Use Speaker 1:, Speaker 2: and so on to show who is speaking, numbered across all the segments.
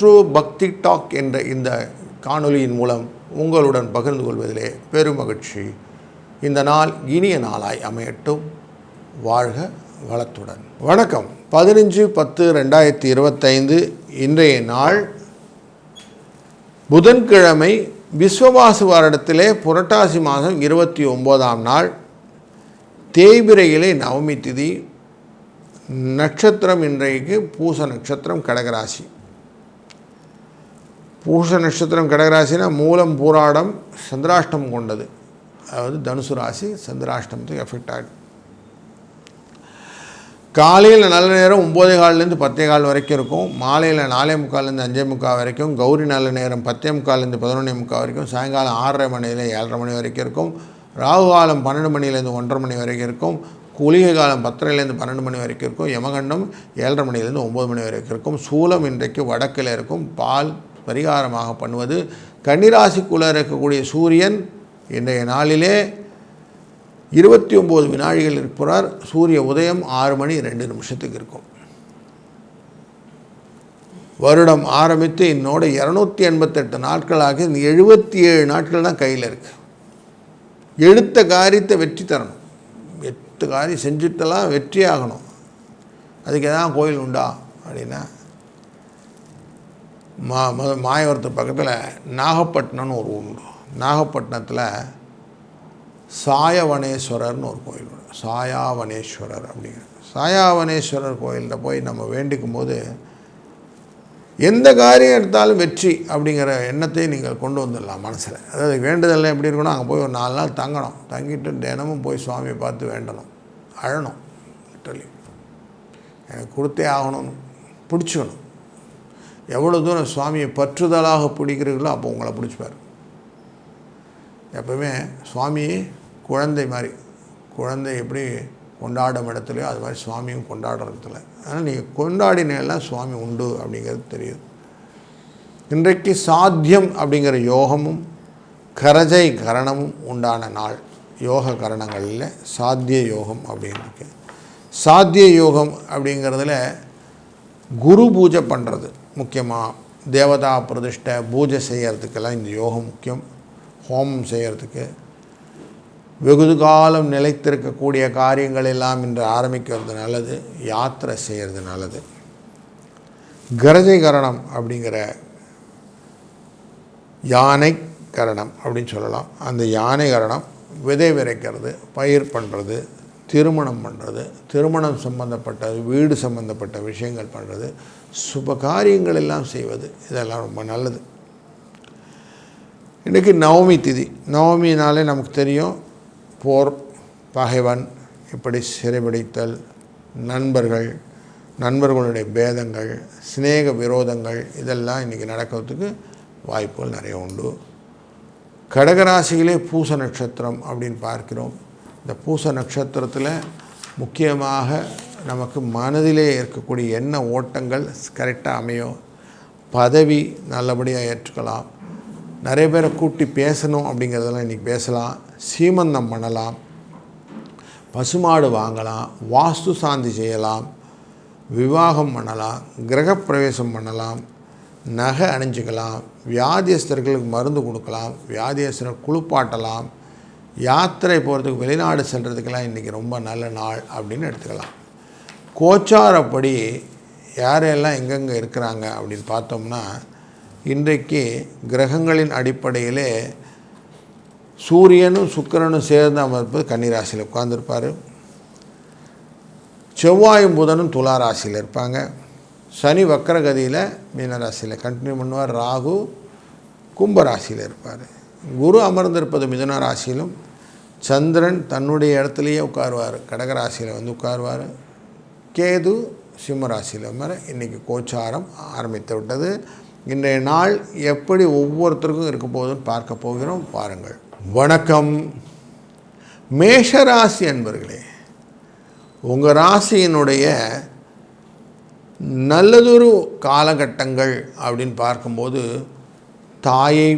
Speaker 1: Astro பக்தி talk என்ற இந்த காணொலியின் மூலம் உங்களுடன் பகிர்ந்து கொள்வதிலே பெருமகிழ்ச்சி. இந்த நாள் இனிய நாளாய் அமையட்டும். வாழ்க வளத்துடன். வணக்கம். 15/10/2025 இன்றைய நாள் புதன்கிழமை. விஸ்வவாசு வருடத்திலே புரட்டாசி மாதம் 29ஆம் நாள். தேய்பிரையிலே நவமி திதி. நட்சத்திரம் இன்றைக்கு பூச நட்சத்திரம், கடகராசி. பூச நட்சத்திரம் கடகராசினா மூலம் பூராடம் சந்திராஷ்டம் கொண்டது. அதாவது தனுசு ராசி சந்திராஷ்டமத்துக்கு எஃபெக்ட் ஆகிடும். காலையில் நல்ல நேரம் 9:15 10:15 வரைக்கும் இருக்கும். மாலையில் 4:45 5:45 வரைக்கும். கௌரி நல்ல நேரம் 10:45 11:45 வரைக்கும். சாயங்காலம் 6:30 மணியில் 7:30 மணி வரைக்கும் இருக்கும். ராகு காலம் 12 மணிலேருந்து 1:30 மணி வரைக்கும் இருக்கும். குளிகை காலம் 10:30 12 மணி வரைக்கும் இருக்கும். யமகண்டம் 7:30 மணிலேருந்து 9 மணி வரைக்கும் இருக்கும். சூலம் இன்றைக்கு வடக்கில் இருக்கும். பால் பரிகாரமாக பண்ணுவது. கன்னிராசிக்குள்ளே இருக்கக்கூடிய சூரியன் இன்றைய நாளிலே 29 வினாடிகள் இருக்கிறார். சூரிய உதயம் 6:02 இருக்கும். வருடம் ஆரம்பித்து இன்னோட 288 நாட்களாக 77 நாட்கள் தான் கையில் இருக்குது. எடுத்த காரியத்தை வெற்றி தரணும். 8 காரியம் செஞ்சுட்டெல்லாம் வெற்றி ஆகணும். அதுக்கு எதாவது கோயில் உண்டா அப்படின்னா, மாயவரத்து பக்கத்தில் நாகப்பட்டினம்னு ஒரு உண்டு. நாகப்பட்டினத்தில் சாயவனேஸ்வரர்னு ஒரு கோயில் உண்டு. சாயாவனேஸ்வரர் அப்படிங்கிற சாயாவனேஸ்வரர் கோயிலில் போய் நம்ம வேண்டிக்கும் போது எந்த காரியம் எடுத்தாலும் வெற்றி அப்படிங்கிற எண்ணத்தை நீங்கள் கொண்டு வந்துடலாம் மனசில். அதாவது வேண்டுதல் எப்படி இருக்கணும், அங்கே போய் ஒரு 4 நாள் தங்கணும். தங்கிட்டு தினமும் போய் சுவாமியை பார்த்து வேண்டணும், அழணும். லிட்டரலி எனக்கு கொடுத்தே ஆகணும்னு பிடிச்சிக்கணும். எவ்வளோ தூரம் சுவாமியை பற்றுதலாக பிடிக்கிறீர்களோ அப்போ உங்களை பிடிச்சிப்பார். எப்பவுமே சுவாமி குழந்தை மாதிரி. குழந்தை எப்படி கொண்டாடும் இடத்துலையோ அது மாதிரி சுவாமியும் கொண்டாடுற இடத்துல. அதனால் நீங்கள் கொண்டாடினெல்லாம் சுவாமி உண்டு அப்படிங்கிறது தெரியுது. இன்றைக்கு சாத்தியம் அப்படிங்கிற யோகமும் கரஜை கரணமும் உண்டான நாள். யோக கரணங்களில் சாத்திய யோகம் அப்படிங்கிறது. சாத்திய யோகம் அப்படிங்கிறதுல குரு பூஜை பண்ணுறது முக்கியமாக. தேவதா பிரதிஷ்டை பூஜை செய்கிறதுக்கெல்லாம் இந்த யோகம் முக்கியம். ஹோமம் செய்கிறதுக்கு வெகு காலம் நிலைத்திருக்கக்கூடிய காரியங்கள் எல்லாம் இன்று ஆரம்பிக்கிறது நல்லது. யாத்திரை செய்கிறது நல்லது. கரஜை கரணம் அப்படிங்கிற யானை கரணம் அப்படின்னு சொல்லலாம். அந்த யானை கரணம் விதை விதைக்கிறது, பயிர் பண்ணுறது, திருமணம் பண்ணுறது, திருமணம் சம்பந்தப்பட்டது, வீடு சம்பந்தப்பட்ட விஷயங்கள் பண்ணுறது, சுப காரியங்கள் எல்லாம் செய்வது, இதெல்லாம் ரொம்ப நல்லது. இன்றைக்கி நவமி திதி. நவமினாலே நமக்கு தெரியும், போர், பகைவன், இப்படி சிறைபிடித்தல், நண்பர்களுடைய பேதங்கள், சிநேக விரோதங்கள், இதெல்லாம் இன்றைக்கி நடக்கிறதுக்கு வாய்ப்புகள் நிறைய உண்டு. கடகராசியிலே பூச நட்சத்திரம் அப்படின்னு பார்க்கிறோம். இந்த பூச நட்சத்திரத்தில் முக்கியமாக நமக்கு மனதிலே இருக்கக்கூடிய எண்ண ஓட்டங்கள் கரெக்டாக அமையும். பதவி நல்லபடியாக ஏற்றுக்கலாம். நிறைய பேரை கூட்டி பேசணும் அப்படிங்கிறதெல்லாம் இன்றைக்கி பேசலாம். சீமந்தம் பண்ணலாம், பசுமாடு வாங்கலாம், வாஸ்து சாந்தி செய்யலாம், விவாகம் பண்ணலாம், கிரகப்பிரவேசம் பண்ணலாம், நகை அணிஞ்சிக்கலாம், வியாதியஸ்தர்களுக்கு மருந்து கொடுக்கலாம், வியாதியஸ்தர்கள் குளிப்பாட்டலாம், யாத்திரை போகிறதுக்கு வெளிநாடு செல்கிறதுக்கெல்லாம் இன்றைக்கி ரொம்ப நல்ல நாள் அப்படின்னு எடுத்துக்கலாம். கோச்சாரப்படி யாரெல்லாம் எங்கெங்கே இருக்கிறாங்க அப்படின்னு பார்த்தோம்னா, இன்றைக்கு கிரகங்களின் அடிப்படையிலே சூரியனும் சுக்கிரனும் சேர்ந்து அமர்ப்பது கன்னிராசியில் உட்கார்ந்துருப்பார். செவ்வாயும் புதனும் துலா ராசியில் இருப்பாங்க. சனி வக்கரகதியில் மீனராசியில் கண்டினியூ பண்ணுவார். ராகு கும்பராசியில் இருப்பார். குரு அமர்ந்திருப்பது மிதுன ராசியிலும், சந்திரன் தன்னுடைய இடத்துலையே உட்காருவார், கடகராசியில் வந்து உட்காருவார். கேது சிம்ம ராசியில் மாதிரி இன்றைக்கி கோச்சாரம் ஆரம்பித்து விட்டது. இன்றைய நாள் எப்படி ஒவ்வொருத்தருக்கும் இருக்க போகுதுன்னு பார்க்க போகிறோம். பாருங்கள். வணக்கம். மேஷராசி அன்பர்களே, உங்கள் ராசியினுடைய நல்லதொரு காலகட்டங்கள் அப்படின்னு பார்க்கும்போது, தாயை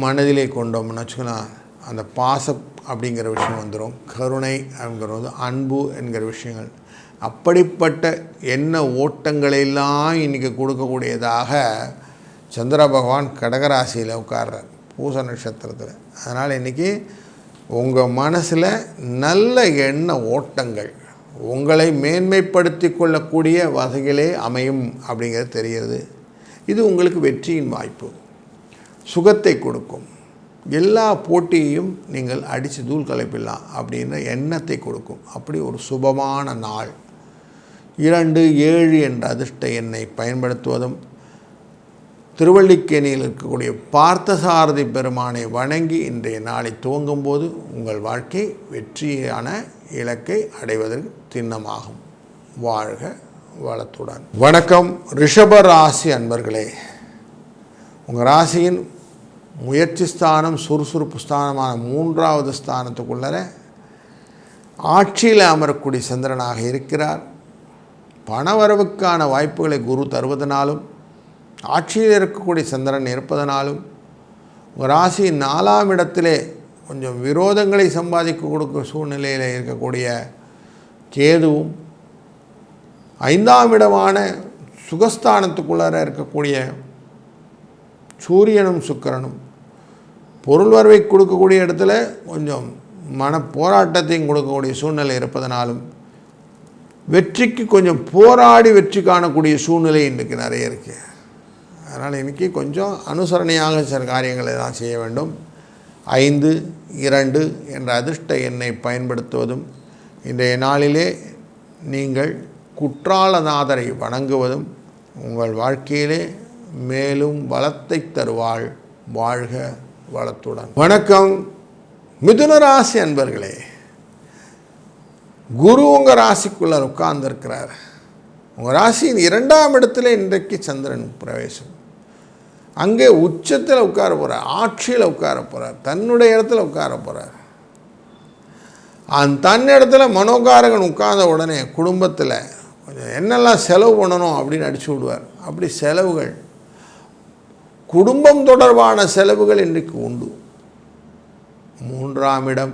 Speaker 1: மனதிலே கொண்டோம்னு வச்சுக்கலாம், அந்த பாசம் அப்படிங்கிற விஷயம் வந்துடும். கருணை அப்படிங்கிறது, அன்பு என்கிற விஷயங்கள், அப்படிப்பட்ட எண்ண ஓட்டங்களெல்லாம் இன்றைக்கி கொடுக்கக்கூடியதாக சந்திர பகவான் கடகராசியில் உட்கார்றார் பூச நட்சத்திரத்தில். அதனால் இன்றைக்கி உங்கள் மனசில் நல்ல எண்ண ஓட்டங்கள் உங்களை மேன்மைப்படுத்தி கொள்ளக்கூடிய வகையிலே அமையும் அப்படிங்கிறது தெரிகிறது. இது உங்களுக்கு வெற்றியின் வாய்ப்பு, சுகத்தை கொடுக்கும், எல்லா போட்டியையும் நீங்கள் அடித்து தூள் கலைப்பிடலாம் அப்படின்ற எண்ணத்தை கொடுக்கும். அப்படி ஒரு சுபமான நாள். 2, 7 என்ற அதிர்ஷ்ட எண்ணை பயன்படுத்துவதும், திருவல்லிக்கேணியில் இருக்கக்கூடிய பார்த்தசாரதி பெருமானை வணங்கி இன்றைய நாளை துவங்கும்போது உங்கள் வாழ்க்கை வெற்றியான இலக்கை அடைவதற்கு திண்ணமாகும். வாழ்க வளத்துடன். வணக்கம் ரிஷப ராசி அன்பர்களே. உங்கள் ராசியின் முயற்சி ஸ்தானம், சுறுசுறுப்பு ஸ்தானமான 3வது ஸ்தானத்துக்குள்ளர ஆட்சியில் அமரக்கூடிய சந்திரனாக இருக்கிறார். பணவரவுக்கான வாய்ப்புகளை குரு தருவதனாலும், ஆட்சியில் இருக்கக்கூடிய சந்திரன் இருப்பதனாலும், உங்கள் ராசியின் 4ஆம் இடத்திலே கொஞ்சம் விரோதங்களை சம்பாதிக்க கொடுக்க சூழ்நிலையில் இருக்கக்கூடிய கேதுவும், 5ஆம் இடமான சுகஸ்தானத்துக்குள்ளார இருக்கக்கூடிய சூரியனும் சுக்கிரனும் பொருள் வரவை கொடுக்கக்கூடிய இடத்துல கொஞ்சம் மன போராட்டத்தையும் கொடுக்கக்கூடிய சூழ்நிலை இருப்பதனாலும், வெற்றிக்கு கொஞ்சம் போராடி வெற்றி காணக்கூடிய சூழ்நிலை இன்றைக்கு நிறைய இருக்குது. அதனால் இன்றைக்கி கொஞ்சம் அனுசரணையாக சில காரியங்களை தான் செய்ய வேண்டும். 5, 2 என்ற அதிர்ஷ்ட எண்ணை பயன்படுத்துவதும், இன்றைய நாளிலே நீங்கள் குற்றாலநாதரை வணங்குவதும் உங்கள் வாழ்க்கையிலே மேலும் வளத்தை தருவாள். வாழ்க வளத்துடன். வணக்கம் மிதுன ராசி அன்பர்களே. குரு உங்கள் ராசிக்குள்ளே உட்கார்ந்துருக்கிறார். உங்கள் ராசியின் 2ஆம் இடத்துல இன்றைக்கு சந்திரன் பிரவேசம். அங்கே உச்சத்தில் உட்கார போகிறார், ஆட்சியில் உட்கார போகிறார், தன்னுடைய இடத்துல உட்கார போகிறார். தன் இடத்துல மனோகாரகன் உட்கார்ந்த உடனே குடும்பத்தில் கொஞ்சம் என்னெல்லாம் செலவு பண்ணணும் அப்படின்னு அடிச்சு விடுவார். அப்படி செலவுகள், குடும்பம் தொடர்பான செலவுகள் இன்றைக்கு உண்டு. 3ஆம் இடம்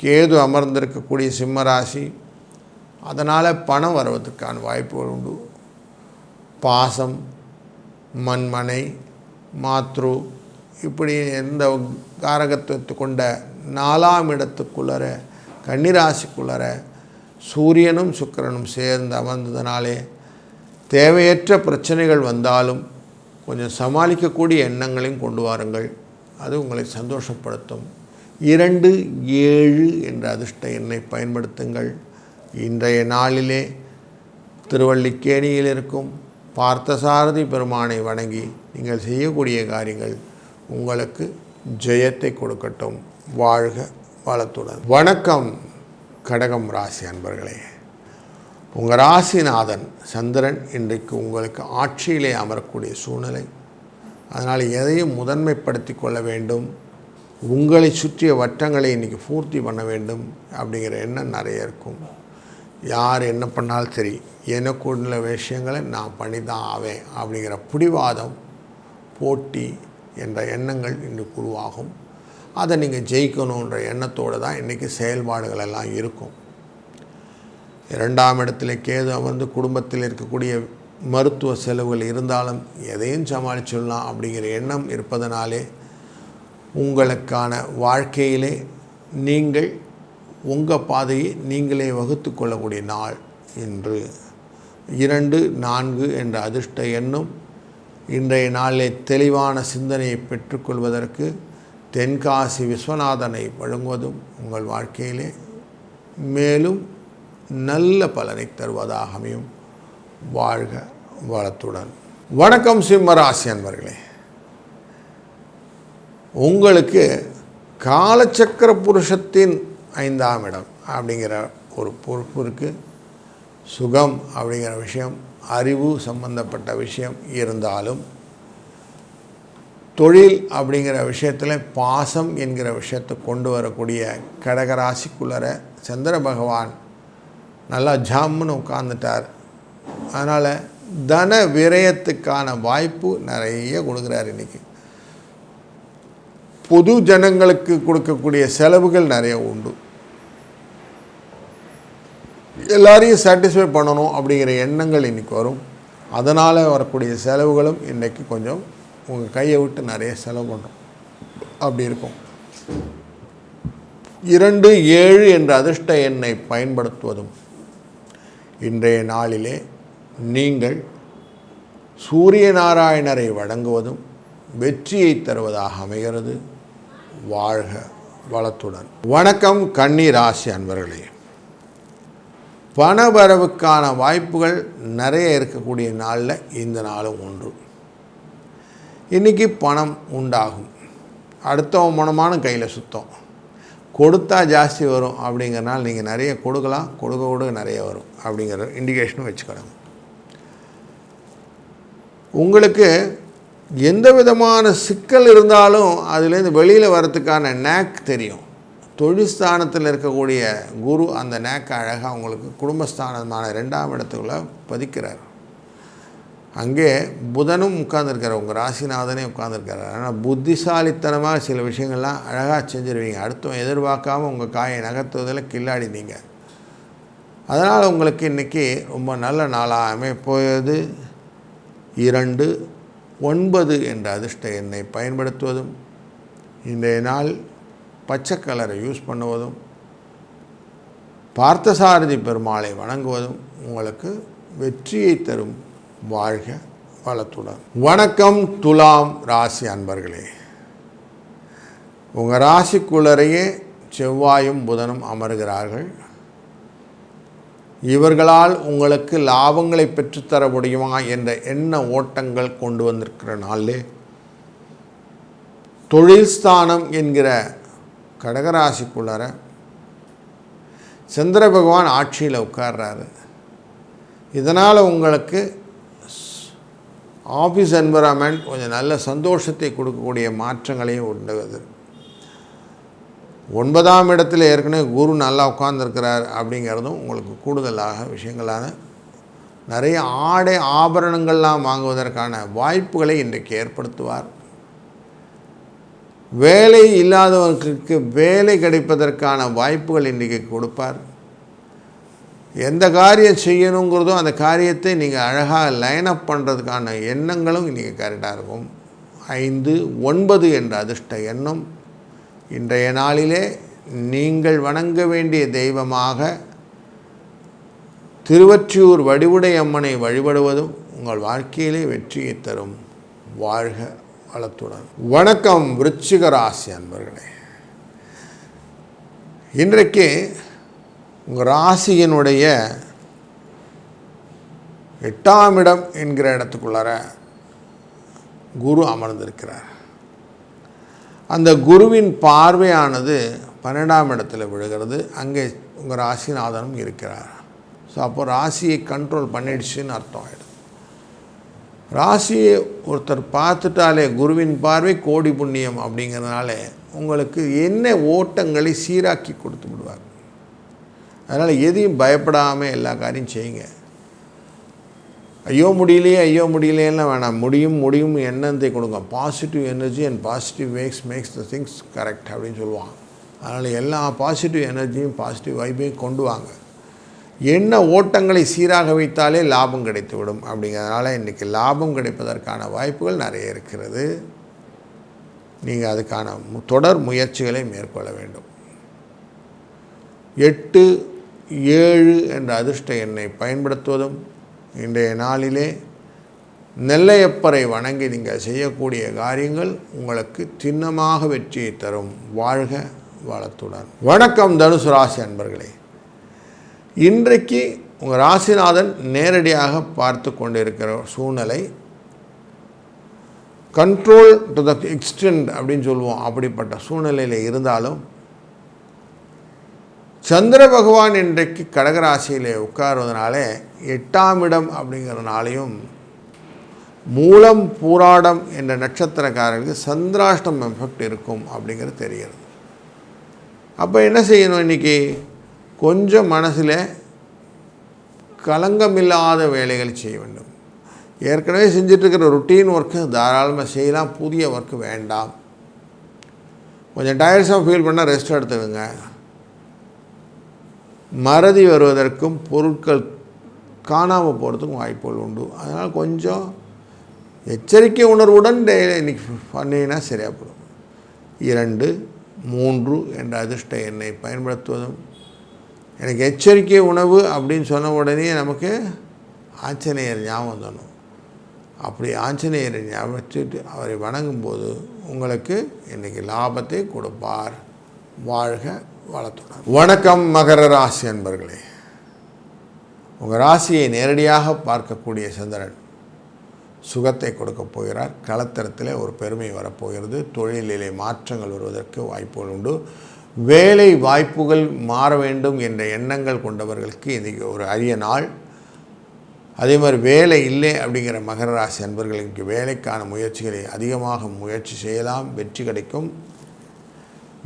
Speaker 1: கேது அமர்ந்திருக்கக்கூடிய சிம்ம ராசி. அதனால் பணம் வருவதற்கான வாய்ப்புகள் உண்டு. பாசம், மண்மனை, மாத்ரு இப்படி எந்த காரகத்துவத்தை கொண்ட 4ஆம் இடத்துக்குள்ளர கன்னிராசிக்குள்ளர சூரியனும் சுக்கிரனும் சேர்ந்து அமர்ந்ததுனாலே தேவையற்ற பிரச்சனைகள் வந்தாலும் கொஞ்சம் சமாளிக்கக்கூடிய எண்ணங்களையும் கொண்டு வாருங்கள். அது உங்களை சந்தோஷப்படுத்தும். 2, 7 என்ற அதிர்ஷ்ட எண்ணை பயன்படுத்துங்கள். இன்றைய நாளிலே திருவல்லிக்கேணியில் இருக்கும் பார்த்தசாரதி பெருமானை வணங்கி நீங்கள் செய்யக்கூடிய காரியங்கள் உங்களுக்கு ஜெயத்தை கொடுக்கட்டும். வாழ்க வளத்துடன். வணக்கம் கடகம் ராசி அன்பர்களே. உங்கள் ராசிநாதன் சந்திரன் இன்றைக்கு உங்களுக்கு ஆட்சியிலே அமரக்கூடிய சூழ்நிலை. அதனால் எதையும் முதன்மைப்படுத்தி கொள்ள வேண்டும், உங்களை சுற்றிய வட்டங்களை இன்றைக்கி பூர்த்தி பண்ண வேண்டும் அப்படிங்கிற எண்ணம் நிறைய இருக்கும். யார் என்ன பண்ணாலும் சரி, எனக்கு உள்ள விஷயங்களை நான் பண்ணி தான் ஆவேன் அப்படிங்கிற பிடிவாதம், போட்டி என்ற எண்ணங்கள் இன்றைக்கு உருவாகும். அதை நீங்கள் ஜெயிக்கணுன்ற எண்ணத்தோடு தான் இன்றைக்கி செயல்பாடுகள் எல்லாம் இருக்கும். 2ஆம் இடத்துல கேது அமர்ந்து குடும்பத்தில் இருக்கக்கூடிய மருத்துவ செலவுகள் இருந்தாலும் எதையும் சமாளிச்சிடலாம் அப்படிங்கிற எண்ணம் இருப்பதனாலே உங்களுக்கான வாழ்க்கையிலே நீங்கள் உங்கள் பாதையை நீங்களே வகுத்து கொள்ளக்கூடிய நாள் இன்று. 2, 4 என்ற அதிர்ஷ்ட எண்ணும் இன்றைய நாளிலே தெளிவான சிந்தனையை பெற்றுக்கொள்வதற்கு தென்காசி விஸ்வநாதனை வழங்குவதும் உங்கள் வாழ்க்கையிலே மேலும் நல்ல பலனை தருவதாக அமையும். வாழ்க வளத்துடன். வணக்கம் சிம்மராசி அன்பர்களே. உங்களுக்கு காலச்சக்கர புருஷத்தின் 5ஆம் இடம் அப்படிங்கிற ஒரு பொறுப்பு இருக்குது. சுகம் அப்படிங்கிற விஷயம், அறிவு சம்பந்தப்பட்ட விஷயம் இருந்தாலும், தொழில் அப்படிங்கிற விஷயத்தில் பாசம் என்கிற விஷயத்தை கொண்டு வரக்கூடிய கடகராசிக்குள்ளர சந்திர பகவான் நல்லா ஜாம்னு உட்கார்ந்துட்டார். அதனால் தன விரயத்துக்கான வாய்ப்பு நிறைய கொடுக்குறார். இன்றைக்கி பொது ஜனங்களுக்கு கொடுக்கக்கூடிய செலவுகள் நிறைய உண்டு. எல்லாரையும் சாட்டிஸ்ஃபை பண்ணணும் அப்படிங்கிற எண்ணங்கள் இன்றைக்கி வரும். அதனால் வரக்கூடிய செலவுகளும் இன்றைக்கி கொஞ்சம் உங்கள் கையை விட்டு நிறைய செலவு பண்ணுறோம் அப்படி இருக்கும். 2, 7 என்ற அதிர்ஷ்ட எண்ணை பயன்படுத்துவதும் இன்றைய நாளிலே நீங்கள் சூரிய நாராயணரை வணங்குவதும் வெற்றியை தருவதாக அமைகிறது. வாழ்க வளத்துடன். வணக்கம் கன்னி ராசி அன்பர்களே. பணவரவுக்கான வாய்ப்புகள் நிறைய இருக்கக்கூடிய நாளில் இந்த நாளும் ஒன்று. இன்றைக்கி பணம் உண்டாகும். அடுத்தவன் பணமான கையில் சுத்தம். கொடுத்தா ஜாஸ்தி வரும் அப்படிங்கிறனால நீங்கள் நிறைய கொடுக்கலாம், கொடுக்க நிறைய வரும் அப்படிங்கிற இண்டிகேஷனும் வச்சுக்கணும். உங்களுக்கு எந்த விதமான சிக்கல் இருந்தாலும் அதுலேருந்து வெளியில் வரத்துக்கான நேக் தெரியும். தொழில்ஸ்தானத்தில் இருக்கக்கூடிய குரு அந்த நேக்கை அழகாக உங்களுக்கு குடும்பஸ்தானமான 2ஆம் இடத்துக்குள்ளே பதிக்கிறார். அங்கே புதனும் உட்கார்ந்துருக்கார், உங்கள் ராசிநாதனே உட்கார்ந்துருக்கார். ஆனால் புத்திசாலித்தனமாக சில விஷயங்கள்லாம் அழகாக செஞ்சுருவீங்க. அடுத்தவன் எதிர்பார்க்காமல் உங்கள் காயை நகர்த்துவதில் கில்லாடினீங்க. அதனால் உங்களுக்கு இன்றைக்கி ரொம்ப நல்ல நாளாக அமைப்போது. 2, 9 என்ற அதிர்ஷ்ட எண்ணை பயன்படுத்துவதும் இன்றைய நாள் பச்சை கலரை யூஸ் பண்ணுவதும் பார்த்தசாரதி பெருமாளை வணங்குவதும் உங்களுக்கு வெற்றியை தரும். வாழ்க வளத்துடன். வணக்கம் துலாம் ராசி அன்பர்களே. உங்கள் ராசிக்குள்ளரையே செவ்வாயும் புதனும் அமர்கிறார்கள். இவர்களால் உங்களுக்கு லாபங்களை பெற்றுத்தர முடியுமா என்ற எண்ண ஓட்டங்கள் கொண்டு வந்திருக்கிற நாளிலே தொழில் ஸ்தானம் என்கிற கடகராசிக்குள்ளார சந்திர பகவான் ஆட்சியில் உட்கார்றாரு. இதனால் உங்களுக்கு ஆஃபீஸ் என்விரான்மெண்ட் கொஞ்சம் நல்ல சந்தோஷத்தை கொடுக்கக்கூடிய மாற்றங்களையும் உண்டாகுது. 9ஆம் இடத்துல ஏற்கனவே குரு நல்லா உட்கார்ந்துருக்கிறார் அப்படிங்கிறதும் உங்களுக்கு கூடுதலாக விஷயங்களான நிறைய ஆடை ஆபரணங்கள்லாம் வாங்குவதற்கான வாய்ப்புகளை இன்றைக்கு ஏற்படுத்துவார். வேலை இல்லாதவர்களுக்கு வேலை கிடைப்பதற்கான வாய்ப்புகள் இன்றைக்கு கொடுப்பார். எந்த காரியம் செய்யணுங்கிறதோ அந்த காரியத்தை நீங்கள் அழகாக லைனப் பண்ணுறதுக்கான எண்ணங்களும் இன்றைக்கி கரெக்டாக இருக்கும். 5, 9 என்ற அதிர்ஷ்ட எண்ணம் இன்றைய நாளிலே நீங்கள் வணங்க வேண்டிய தெய்வமாக திருவொற்றியூர் வடிவுடை அம்மனை வழிபடுவதும் உங்கள் வாழ்க்கையிலே வெற்றியை தரும். வாழ்க வளத்துடன். வணக்கம் விருச்சிக ராசி அன்பர்களே. இன்றைக்கு உங்கள் ராசியினுடைய 8ஆம் இடம் என்கிற இடத்துக்குள்ளார குரு அமர்ந்திருக்கிறார். அந்த குருவின் பார்வையானது 12ஆம் இடத்துல விழுகிறது. அங்கே உங்கள் ராசிநாதனும் இருக்கிறார். ஸோ அப்போ ராசியை கண்ட்ரோல் பண்ணிடுச்சுன்னு அர்த்தம் ஆகிடும். ராசியை ஒருத்தர் பார்த்துட்டாலே குருவின் பார்வை கோடி புண்ணியம் அப்படிங்கிறதுனால உங்களுக்கு என்ன ஓட்டங்களை சீராக்கி கொடுத்து விடுவார். அதனால் எதையும் பயப்படாமல் எல்லா காரியம் செய்யுங்க. ஐயோ முடியலையெல்லாம் வேணாம். முடியும் எண்ணத்தை கொடுங்க. Positive energy and positive makes the things correct அப்படின்னு சொல்லுவாங்க. அதனால் எல்லா பாசிட்டிவ் எனர்ஜியும் பாசிட்டிவ் வைப்பையும் கொண்டு வாங்க. எண்ண ஓட்டங்களை சீராக வைத்தாலே லாபம் கிடைத்துவிடும். அப்படிங்கிறதுனால இன்றைக்கி லாபம் கிடைப்பதற்கான வாய்ப்புகள் நிறைய இருக்கிறது. நீங்கள் அதுக்கான தொடர் முயற்சிகளை மேற்கொள்ள வேண்டும். 8, 7 என்ற அதிர்ஷ்ட எண்ணை பயன்படுத்துவதும் இன்றைய நாளிலே நெல்லையப்பரை வணங்கி நீங்கள் செய்யக்கூடிய காரியங்கள் உங்களுக்கு சின்னமாக வெற்றியை தரும். வாழ்க வளத்துடன். வணக்கம் தனுசு ராசி அன்பர்களே. இன்றைக்கு உங்கள் ராசிநாதன் நேரடியாக பார்த்து கொண்டிருக்கிற சூழ்நிலை கண்ட்ரோல் டு த எக்ஸ்டெண்ட் அப்படின்னு சொல்லுவோம். அப்படிப்பட்ட சூழ்நிலையில் இருந்தாலும் சந்திர பகவான் இன்றைக்கு கடகராசியிலே உட்காருவதனாலே 8ஆம் இடம் அப்படிங்கிறதுனாலையும் மூலம் பூராடம் என்ற நட்சத்திரக்காரர்களுக்கு சந்திராஷ்டம் எஃபெக்ட் இருக்கும் அப்படிங்கிறது தெரிகிறது. அப்போ என்ன செய்யணும்? இன்றைக்கி கொஞ்சம் மனசில் களங்கமில்லாத வேலைகள் செய்ய வேண்டும். ஏற்கனவே செஞ்சிட்ருக்கிற ருட்டீன் ஒர்க்கு தாராளமாக செய்யலாம். புதிய ஒர்க்கு வேண்டாம். கொஞ்சம் டயர்ஸாக ஃபீல் பண்ணால் ரெஸ்ட் எடுத்துக்கோங்க. மறதி வருவதற்கும் பொருட்கள் காணாமல் போகிறதுக்கும் வாய்ப்புகள் உண்டு. அதனால் கொஞ்சம் எச்சரிக்கை உணர்வுடன் இன்றைக்கி பண்ணினா சரியாக போடும். 2, 3 என்ற அதிர்ஷ்ட எண்ணை பயன்படுத்துவதும். எனக்கு எச்சரிக்கை உணவு அப்படின்னு சொன்ன உடனே நமக்கு ஆஞ்சநேயர் ஞாபகம் வந்துடணும். அப்படி ஆஞ்சநேயரை ஞாபகத்துட்டு அவரை வணங்கும்போது உங்களுக்கு இன்றைக்கி லாபத்தை கொடுப்பார். வாழ்க வளத்துடன். வணக்கம் மகர ராசி அன்பர்களே. உங்கள் ராசியை நேரடியாக பார்க்கக்கூடிய சந்திரன் சுகத்தை கொடுக்கப் போகிறார். களத்திரத்தில் ஒரு பெருமை வரப்போகிறது. தொழிலிலே மாற்றங்கள் வருவதற்கு வாய்ப்புகள் உண்டு. வேலை வாய்ப்புகள் மாற வேண்டும் என்ற எண்ணங்கள் கொண்டவர்களுக்கு இன்றைக்கி ஒரு அரிய நாள். அதே மாதிரி வேலை இல்லை அப்படிங்கிற மகர ராசி அன்பர்களுக்கு வேலைக்கான முயற்சிகளை அதிகமாக முயற்சி செய்யலாம், வெற்றி கிடைக்கும்.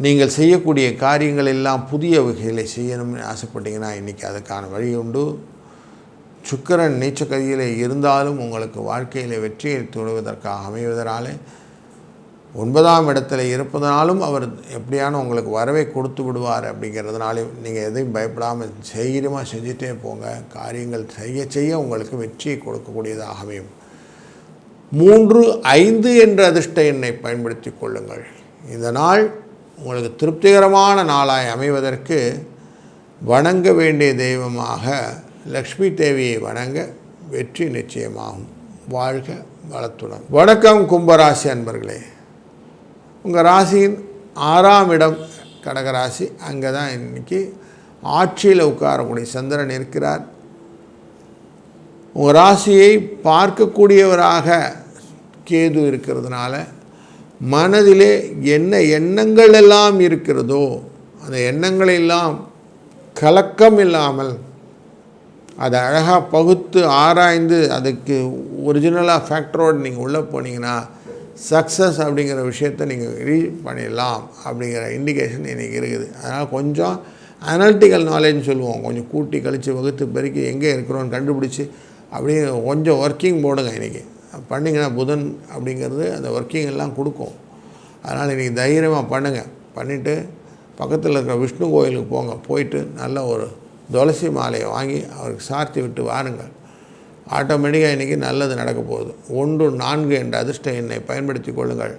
Speaker 1: நீங்கள் செய்யக்கூடிய காரியங்கள் எல்லாம் புதிய வகைகளை செய்யணும்னு ஆசைப்பட்டீங்கன்னா இன்றைக்கி அதுக்கான வழி உண்டு. சுக்கிரன் நீச்சக்கதியில் இருந்தாலும் உங்களுக்கு வாழ்க்கையில் வெற்றியை தொடுவதற்காக அமைவதனாலே 9ஆம் இடத்துல இருப்பதனாலும் அவர் எப்படியான உங்களுக்கு வரவை கொடுத்து விடுவார். அப்படிங்கிறதுனாலே நீங்கள் எதையும் பயப்படாமல் தைரியமாக செஞ்சுட்டே போங்க. காரியங்கள் செய்ய உங்களுக்கு வெற்றியை கொடுக்கக்கூடியதாக அமையும். 3, 5 என்ற அதிர்ஷ்ட எண்ணை பயன்படுத்தி கொள்ளுங்கள். இந்த நாள் உங்களுக்கு திருப்திகரமான நாளாய் அமைவதற்கு வணங்க வேண்டிய தெய்வமாக லக்ஷ்மி தேவியை வணங்க வெற்றி நிச்சயமாகும். வாழ்க வளத்துடன். வணக்கம் கும்பராசி அன்பர்களே. உங்கள் ராசியின் 6ஆம் இடம் கடகராசி. அங்கே தான் இன்றைக்கி ஆட்சியில் உட்காரக்கூடிய சந்திரன் இருக்கிறார். உங்கள் ராசியை பார்க்கக்கூடியவராக கேது இருக்கிறதுனால மனதிலே என்ன எண்ணங்கள் எல்லாம் இருக்கிறதோ அந்த எண்ணங்களெல்லாம் கலக்கம் இல்லாமல் அதை அழகாக பகுத்து ஆராய்ந்து அதுக்கு ஒரிஜினலாக ஃபேக்டரோடு நீங்கள் உள்ளே போனீங்கன்னா சக்ஸஸ் அப்படிங்கிற விஷயத்தை நீங்கள் ரீச் பண்ணிடலாம் அப்படிங்கிற இண்டிகேஷன் இன்றைக்கி இருக்குது. அதனால் கொஞ்சம் அனலிட்டிக்கல் நாலேஜ்னு சொல்லுவோம். கொஞ்சம் கூட்டி கழித்து வகுத்து பெருக்கி எங்கே இருக்கிறோன்னு கண்டுபிடிச்சி அப்படியே கொஞ்சம் ஒர்க்கிங் போடுங்க. இன்றைக்கி பண்ணிங்கன்னா புதன் அப்படிங்கிறது அந்த ஒர்க்கிங் எல்லாம் கொடுக்கும். அதனால் இன்றைக்கி தைரியமாக பண்ணுங்கள். பண்ணிவிட்டு பக்கத்தில் இருக்கிற விஷ்ணு கோயிலுக்கு போங்க. போயிட்டு நல்ல ஒரு துளசி மாலையை வாங்கி அவருக்கு சார்த்தி விட்டு வாருங்கள். ஆட்டோமேட்டிக்காக இன்றைக்கி நல்லது நடக்க போகுது. 1, 4 என்ற அதிர்ஷ்ட எண்ணை பயன்படுத்தி கொள்ளுங்கள்.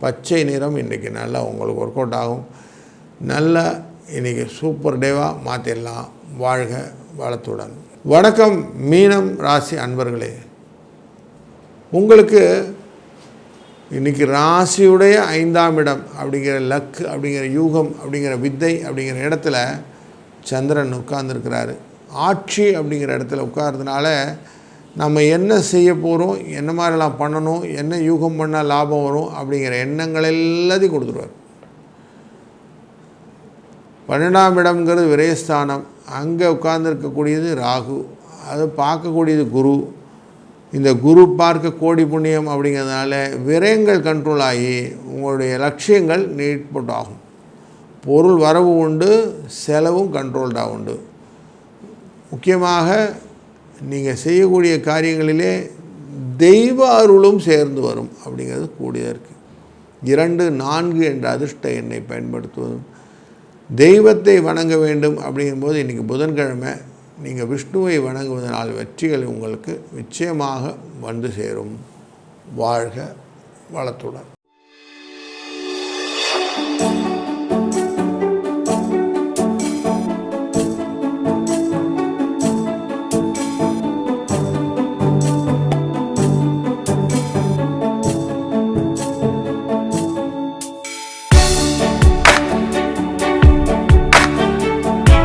Speaker 1: பச்சை நிறம் இன்றைக்கி நல்லா உங்களுக்கு ஒர்க் அவுட் ஆகும். நல்ல இன்றைக்கி சூப்பர் டேவாக மாற்றிடலாம். வாழ்க வளத்துடன். வணக்கம் மீனம் ராசி அன்பர்களே. உங்களுக்கு இன்றைக்கி ராசியுடைய 5ஆம் இடம் அப்படிங்கிற லக் அப்படிங்கிற யூகம் அப்படிங்கிற வித்தை அப்படிங்கிற இடத்துல சந்திரன் உட்கார்ந்துருக்கிறாரு. ஆட்சி அப்படிங்கிற இடத்துல உட்கார்றதுனால நம்ம என்ன செய்ய போகிறோம், என்ன மாதிரிலாம் பண்ணணும், என்ன யூகம் பண்ணால் லாபம் வரும் அப்படிங்கிற எண்ணங்கள் எல்லாத்தையும் கொடுத்துருவார். 12ஆம் இடம்ங்கிறது விரயஸ்தானம். அங்கே உட்கார்ந்துருக்கக்கூடியது ராகு. அதை பார்க்கக்கூடியது குரு. இந்த குரு பார்க்க கோடி புண்ணியம் அப்படிங்கிறதுனால விரயங்கள் கண்ட்ரோல் ஆகி உங்களுடைய லட்சியங்கள் நீட்பட்டு ஆகும். பொருள் வரவு உண்டு, செலவும் கண்ட்ரோல்டாக உண்டு. முக்கியமாக நீங்கள் செய்யக்கூடிய காரியங்களிலே தெய்வ அருளும் சேர்ந்து வரும் அப்படிங்கிறது கூடியதாக இருக்குது. 2, 4 என்ற அதிர்ஷ்ட எண்ணை பயன்படுத்துவதும். தெய்வத்தை வணங்க வேண்டும் அப்படிங்கும்போது இன்றைக்கி புதன்கிழமை நீங்கள் விஷ்ணுவை வணங்குவதனால் வெற்றிகள் உங்களுக்கு நிச்சயமாக வந்து சேரும். வாழ்க வளத்துடன்.